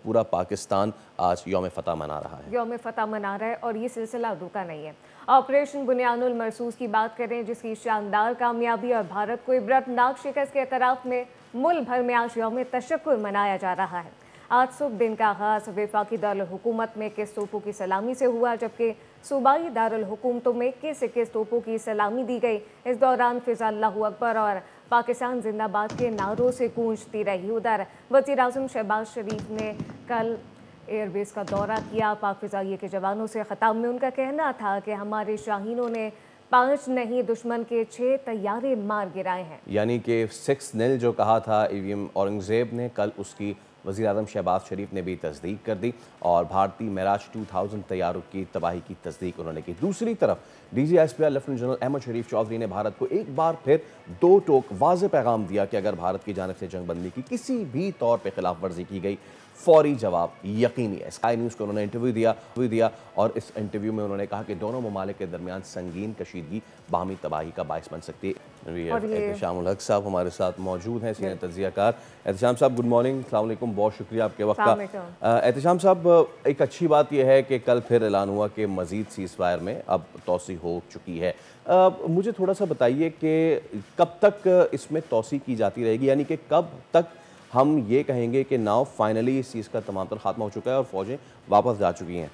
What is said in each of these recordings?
पूरा पाकिस्तान आज यौम फ़तह मना रहा है। यौम फ़तह मना रहा है और ये सिलसिला रुका नहीं है। ऑपरेशन बुनियानुल मरसूस की बात करें, जिसकी शानदार कामयाबी और भारत को इबरतनाक शिकस्त के एतराफ़ में मुल्क भर में आज यौम तशक्कुर मनाया जा रहा है। आज सुबह दिन का आगाज़ वफाकी दारुल हुकूमत में 21 तोपों की सलामी से हुआ, जबकि सूबाई दारुल हुकूमतों में 21 तोपों की सलामी दी गई। इस दौरान फ़िज़ा अल्लाहु अकबर और पाकिस्तान जिंदाबाद के नारों से गूंजती रही। उधर वज़ीर आज़म शहबाज शरीफ ने कल एयरबेस का दौरा किया। पाक फ़िज़ाइये के जवानों से ख़िताब में उनका कहना था कि हमारे शाहीनों ने 5 नहीं दुश्मन के 6 तैयारे मार गिराए हैं। यानी कि 6-0 जो कहा था ईवीएम औरंगज़ेब ने, कल उसकी वज़ीर आज़म शहबाज शरीफ ने भी तस्दीक कर दी और भारतीय मेराज 2000 तैयारों की तबाही की तस्दीक उन्होंने की। दूसरी तरफ DGSPR लेफ्टिनेंट जनरल अहमद शरीफ चौधरी ने भारत को एक बार फिर 2 टोक वाज़ेह पैगाम दिया कि अगर भारत की जानिब से जंग बंदी की किसी भी तौर पर खिलाफ वर्जी की गई, फौरी जवाब यकीनी है। स्काई न्यूज़ को उन्होंने इंटरव्यू दिया और इस इंटरव्यू में उन्होंने कहा कि दोनों ममालिक के दरमियान संगीन कशीदगी बाहमी तबाही का बायस बन सकती है। एहतशामुल हक साहब हमारे साथ मौजूद हैं, सीनियर तज्ज़ियाकार। एहतशाम साहब गुड मॉर्निंग, अस्सलाम वालेकुम, बहुत शुक्रिया आपके वक्त का। एहतशाम साहब, एक अच्छी बात यह है कि कल फिर ऐलान हुआ कि मज़ीद सीज़फायर में अब तोसी हो चुकी है। मुझे थोड़ा सा बताइए कि कब तक इसमें तोसी की जाती रहेगी, यानी कि कब तक हम ये कहेंगे कि नाउ फाइनली इस चीज़ का तमाम तर खात्मा हो चुका है और फौजें वापस जा चुकी हैं?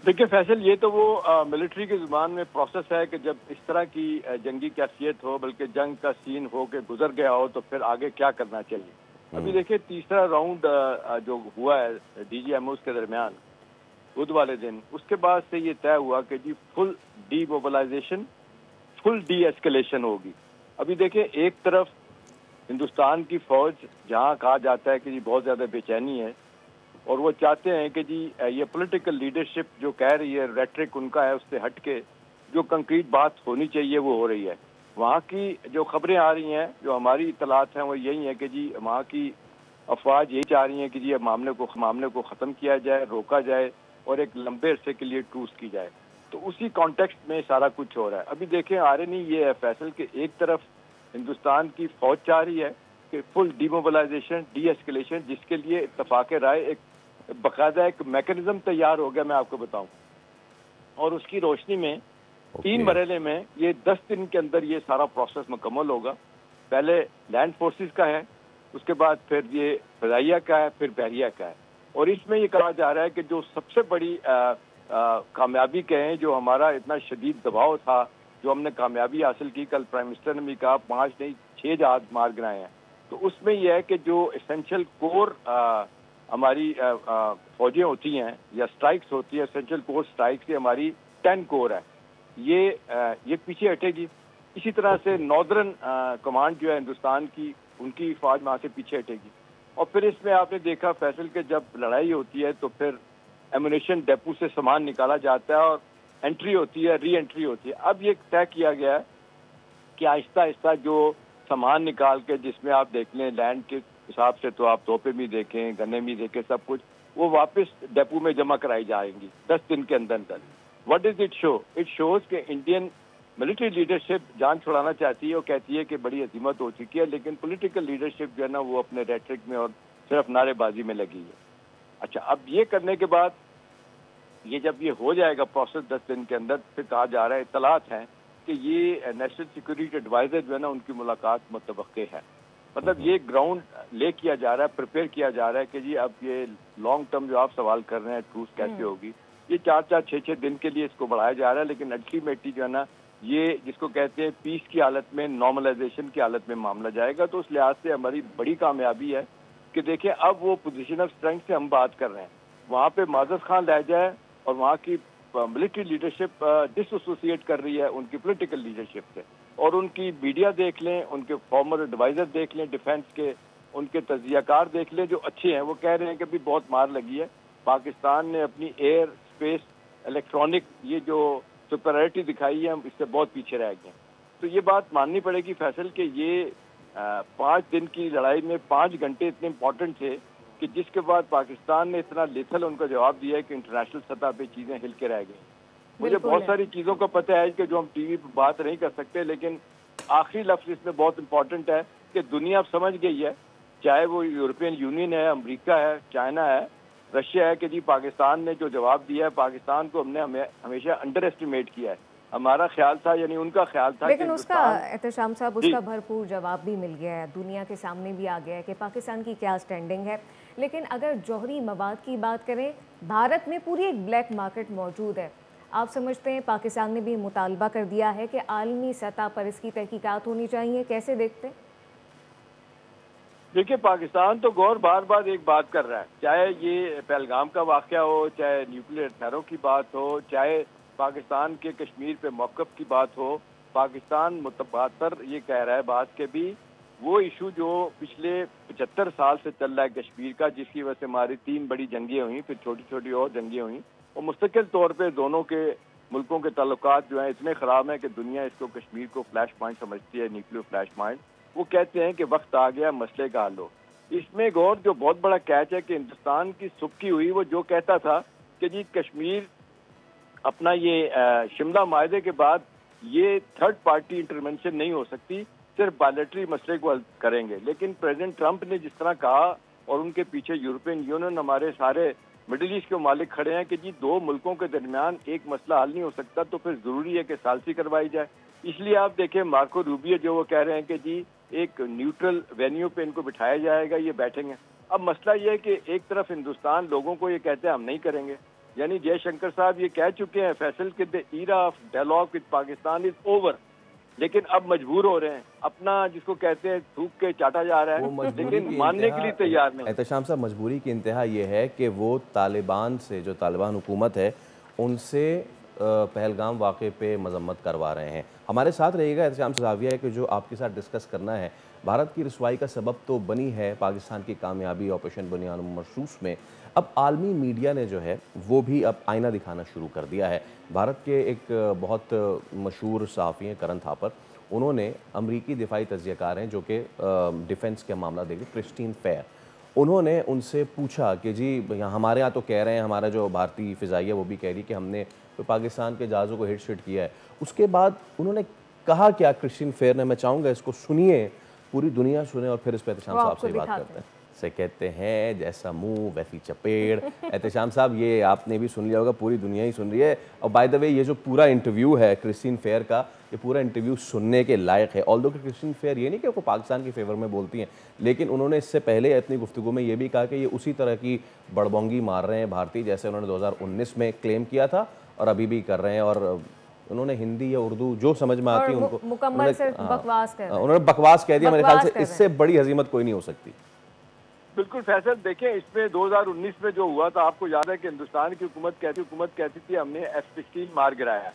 देखिए फैसल, ये तो वो मिलिट्री की ज़ुबान में प्रोसेस है कि जब इस तरह की जंगी कैफियत हो, बल्कि जंग का सीन हो के गुजर गया हो, तो फिर आगे क्या करना चाहिए। अभी देखिए तीसरा राउंड जो हुआ है DGMOs के दरमियान बुध वाले दिन, उसके बाद से ये तय हुआ कि जी full demobilisation, full deescalation होगी। अभी देखिए एक तरफ हिंदुस्तान की फौज, जहां कहा जाता है कि जी बहुत ज़्यादा बेचैनी है और वो चाहते हैं कि जी ये पॉलिटिकल लीडरशिप जो कह रही है, रेटरिक उनका है, उससे हट के जो कंक्रीट बात होनी चाहिए वो हो रही है। वहाँ की जो खबरें आ रही हैं, जो हमारी इतलात हैं, वो यही है कि जी वहाँ की अफवाज यही चाह रही हैं कि जी मामले को ख़त्म किया जाए, रोका जाए और एक लंबे अरसे के लिए ट्रूस की जाए। तो उसी कॉन्टेक्स्ट में सारा कुछ हो रहा है। अभी देखें आयरनी ये है फैसल कि एक तरफ हिंदुस्तान की फौज चाह रही है कि फुल डीमोबिलाइजेशन, डी एस्केलेशन, जिसके लिए इत्तफाक राय एक बाकायदा एक मैकेनिज्म तैयार हो गया, मैं आपको बताऊं। और उसकी रोशनी में 3 मरहले में ये 10 दिन के अंदर ये सारा प्रोसेस मुकम्मल होगा। पहले लैंड फोर्सेस का है, उसके बाद फिर ये फ़िज़ाइया का है, फिर बहरिया का है। और इसमें ये कहा जा रहा है कि जो सबसे बड़ी कामयाबी कहें, जो हमारा इतना शदीद दबाव था, जो हमने कामयाबी हासिल की, कल प्राइम मिनिस्टर ने भी कहा 5 नहीं 6 जहाज मार गिराए हैं। तो उसमें यह है कि जो एसेंशियल कोर हमारी फौजें होती हैं या स्ट्राइक्स होती है, एसेंशियल कोर स्ट्राइक्स की हमारी 10 कोर है, ये पीछे हटेगी। इसी तरह से नॉर्दर्न कमांड जो है हिंदुस्तान की, उनकी फौज वहाँ से पीछे हटेगी। और फिर इसमें आपने देखा फैसल के जब लड़ाई होती है तो फिर एमुनेशन डेपो से सामान निकाला जाता है और एंट्री होती है, री एंट्री होती है। अब ये तय किया गया है कि आहिस्ता आहिस्ता जो सामान निकाल के, जिसमें आप देख लें लैंड के हिसाब से तो आप तोपे भी देखें, गन्ने भी देखें, सब कुछ वो वापस डेपो में जमा कराई जाएंगी 10 दिन के अंदर अंदर। What does it show? It shows कि इंडियन मिलिट्री लीडरशिप जान छुड़ाना चाहती है। वो कहती है कि बड़ी अजीमत हो चुकी है, लेकिन पॉलिटिकल लीडरशिप जो है ना, वो अपने रेटरिक में और सिर्फ नारेबाजी में लगी है। अच्छा, अब ये करने के बाद ये जब ये हो जाएगा प्रोसेस 10 दिन के अंदर, फिर कहा जा रहा है, इतलात हैं कि ये नेशनल सिक्योरिटी एडवाइजर जो है ना, उनकी मुलाकात मुतवक्के है। मतलब ये ग्राउंड ले किया जा रहा है, प्रिपेयर किया जा रहा है कि जी अब ये लॉन्ग टर्म जो आप सवाल कर रहे हैं, ट्रूस कैसे होगी, ये 4-4, 6-6 दिन के लिए इसको बढ़ाया जा रहा है। लेकिन अल्टीमेटली जो है ना, ये जिसको कहते हैं पीस की हालत में, नॉर्मलाइजेशन की हालत में मामला जाएगा। तो उस लिहाज से हमारी बड़ी कामयाबी है कि देखें अब वो पोजीशन ऑफ स्ट्रेंथ से हम बात कर रहे हैं। वहाँ पे माज़द खान रह जाए और वहाँ की मिलिट्री लीडरशिप डिसोसिएट कर रही है उनकी पॉलिटिकल लीडरशिप से, और उनकी मीडिया देख लें, उनके फॉर्मर एडवाइजर देख लें डिफेंस के, उनके तज्जियाकार देख लें जो अच्छे हैं, वो कह रहे हैं कि अभी बहुत मार लगी है। पाकिस्तान ने अपनी एयर, स्पेस, इलेक्ट्रॉनिक ये जो सुपरियरिटी दिखाई है, हम इससे बहुत पीछे रह गए। तो ये बात माननी पड़ेगी फैसल कि ये 5 दिन की लड़ाई में 5 घंटे इतने इम्पोर्टेंट थे कि जिसके बाद पाकिस्तान ने इतना लेथल उनका जवाब दिया है कि इंटरनेशनल सतह पे चीजें हिल के रह गई। मुझे बहुत सारी चीजों का पता है कि जो हम टीवी पर बात नहीं कर सकते, लेकिन आखिरी लफ्ज इसमें बहुत इंपॉर्टेंट है कि दुनिया अब समझ गई है چاہے وہ یورپین یونین ہے، امریکہ ہے، چائنا ہے، رشیا ہے، کہ جی پاکستان نے جو جواب دیا ہے پاکستان کو ہم نے ہمیشہ انڈر ایسٹیمیٹ کیا ہے. ہمارا خیال تھا، یعنی ان کا خیال تھا، لیکن اس کا احتشام صاحب اس کا بھرپور جواب بھی مل گیا ہے، دنیا کے سامنے بھی آ گیا ہے کہ پاکستان کی کیا سٹینڈنگ ہے. لیکن اگر جوہری مواد کی بات کریں، بھارت میں پوری ایک بلیک مارکیٹ موجود ہے. آپ سمجھتے ہیں پاکستان نے بھی مطالبہ کر دیا ہے کہ عالمی سطح پر اس کی تحقیقات ہونی چاہیے، کیسے دیکھتے ہیں؟ دیکھیے پاکستان تو غور بار بار ایک بات کر رہا ہے، چاہے یہ پہلگام کا واقعہ ہو، چاہے نیوکلیئر ہتھیاروں کی بات ہو، چاہے پاکستان کے کشمیر پہ موقف کی بات ہو. پاکستان متبادر یہ کہہ رہا ہے بات کہ بھی وہ ایشو جو پچھلے 75 سال سے چل رہا ہے کشمیر کا، جس کی وجہ سے ہماری 3 بڑی جنگیں ہوئیں، پھر چھوٹی چھوٹی اور جنگیں ہوئیں، اور مستقل طور پہ دونوں کے ملکوں کے تعلقات جو ہیں اتنے خراب ہیں کہ دنیا اس کو کشمیر کو فلیش پوائنٹ سمجھتی ہے، نیوکلیئر فلیش پوائنٹ. وہ کہتے ہیں کہ وقت آ گیا مسئلے کا حل ہو. اس میں غور جو بہت بڑا کیچ ہے کہ ہندوستان کی سبکی ہوئی، وہ جو کہتا تھا کہ جی کشمیر اپنا یہ شملہ معاہدے کے بعد یہ تھرڈ پارٹی انٹرونشن نہیں ہو سکتی، صرف بائلیٹری مسئلے کو حل کریں گے. لیکن پریزیڈنٹ ٹرمپ نے جس طرح کہا، اور ان کے پیچھے یورپین یونین، ہمارے سارے مڈل ایسٹ کے ممالک کھڑے ہیں کہ جی 2 ملکوں کے درمیان ایک مسئلہ حل نہیں ہو سکتا، تو پھر ضروری ہے کہ ثالثی کروائی جائے. اس لیے آپ دیکھیں مارکو روبیو جو وہ کہہ رہے ہیں کہ جی ایک نیوٹرل وینیو پہ ان کو بٹھایا جائے گا، یہ بیٹھیں گے. اب مسئلہ یہ ہے کہ ایک طرف ہندوستان لوگوں کو یہ کہتے ہیں ہم نہیں کریں گے، یعنی جے شنکر صاحب یہ کہہ چکے ہیں فیصل کہ the era of dialogue with Pakistan is over، لیکن اب مجبور ہو رہے ہیں، اپنا جس کو کہتے ہیں تھوک کے چاٹا جا رہا ہے، لیکن ماننے کے لیے تیار نہیں. احتشام صاحب، مجبوری کی انتہا یہ ہے کہ وہ طالبان سے، جو طالبان حکومت ہے، ان سے پہلگام واقعے پہ مذمت کروا رہے ہیں. ہمارے ساتھ رہے گا احتشام صاحب، ہے کہ جو آپ کے ساتھ ڈسکس کرنا ہے، بھارت کی رسوائی کا سبب تو بنی ہے پاکستان کی کامیابی آپریشن بنیاد مرصوص میں. اب عالمی میڈیا نے جو ہے وہ بھی اب آئینہ دکھانا شروع کر دیا ہے. بھارت کے ایک بہت مشہور صحافی ہیں کرن تھاپر، انہوں نے امریکی دفاعی تجزیہ کار ہیں جو کہ ڈیفنس کے معاملہ دیکھیں، کرسٹین فیر، انہوں نے ان سے پوچھا کہ جی ہمارے ہاں تو کہہ رہے ہیں، ہمارا جو بھارتی فضائیہ ہے وہ بھی کہہ رہی کہ ہم نے پاکستان کے جہازوں کو ہٹ شٹ کیا ہے. اس کے بعد انہوں نے کہا کیا کرسٹین فیر نے، میں چاہوں گا اس کو سنیے، پوری دنیا سنے، اور پھر اس پہ احتشام صاحب سے بات کرتے ہیں. سے کہتے ہیں جیسا منہ ویسی چپیڑ. احتشام صاحب یہ آپ نے بھی سن لیا ہوگا، پوری دنیا ہی سن رہی ہے. اور بائی دا وے یہ جو پورا انٹرویو ہے کرسٹین فیر کا، یہ پورا انٹرویو سننے کے لائق ہے. آلدو کہ کرسٹین فیر یہ نہیں کہ وہ پاکستان کے فیور میں بولتی ہیں، لیکن انہوں نے اس سے پہلے اپنی گفتگو میں یہ بھی کہا کہ یہ اسی طرح کی بڑبونگی مار رہے ہیں بھارتی، جیسے انہوں نے 2019 میں کلیم کیا تھا اور ابھی بھی کر رہے ہیں. اور انہوں نے ہندی یا اردو جو سمجھ میں آتی ہے ان کو مکمل صرف بکواس کر رہے ہیں. انہوں نے بکواس کہہ دیا. میرے خیال سے اس سے بڑی ہزیمت کوئی نہیں ہو سکتی. بالکل فیصل، دیکھیں اس میں 2019 میں جو ہوا تھا، آپ کو یاد ہے کہ ہندوستان کی حکومت کہتی تھی ہم نے F-16 مار گرایا.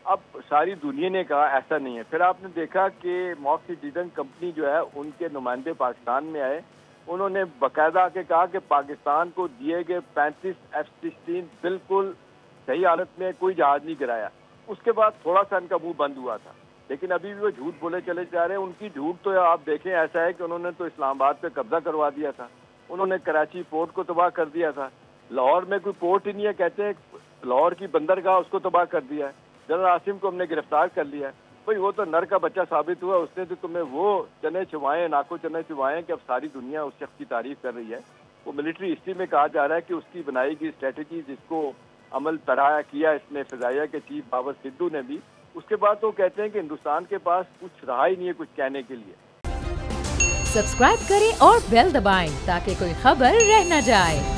اب ساری دنیا نے کہا ایسا نہیں ہے. پھر آپ نے دیکھا کہ ماکسی ڈیزن کمپنی جو ہے ان کے نمائندے پاکستان میں آئے، انہوں نے باقاعدہ آ کے کہا کہ پاکستان کو دیے گئے 35 F-16 بالکل صحیح حالت میں، کوئی جہاز نہیں گرایا. اس کے بعد تھوڑا سا ان کا منہ بند ہوا تھا، لیکن ابھی بھی وہ جھوٹ بولے چلے جا رہے ہیں. ان کی جھوٹ تو آپ دیکھیں ایسا ہے کہ انہوں نے تو اسلام آباد پہ قبضہ کروا دیا تھا، انہوں نے کراچی پورٹ کو تباہ کر دیا تھا. لاہور میں کوئی پورٹ ہی نہیں ہے، کہتے ہیں لاہور کی بندرگاہ اس کو تباہ کر دیا ہے. جنرل عاصم کو ہم نے گرفتار کر لیا ہے. بھائی وہ تو نر کا بچہ ثابت ہوا، اس نے تو تمہیں وہ چنے چبائے، ناکو چنے چبائے کہ اب ساری دنیا اس شخص کی تعریف کر رہی ہے. وہ ملٹری ہسٹری میں کہا جا رہا ہے کہ اس کی بنائی گئی اسٹریٹجی جس کو عمل پیرا کیا اس نے فضائیہ کے چیف بابر سدھو نے بھی، اس کے بعد وہ کہتے ہیں کہ ہندوستان کے پاس کچھ رہا ہی نہیں ہے کچھ کہنے کے لیے. سبسکرائب کریں اور بیل دبائیں تاکہ کوئی خبر رہ نہ جائے.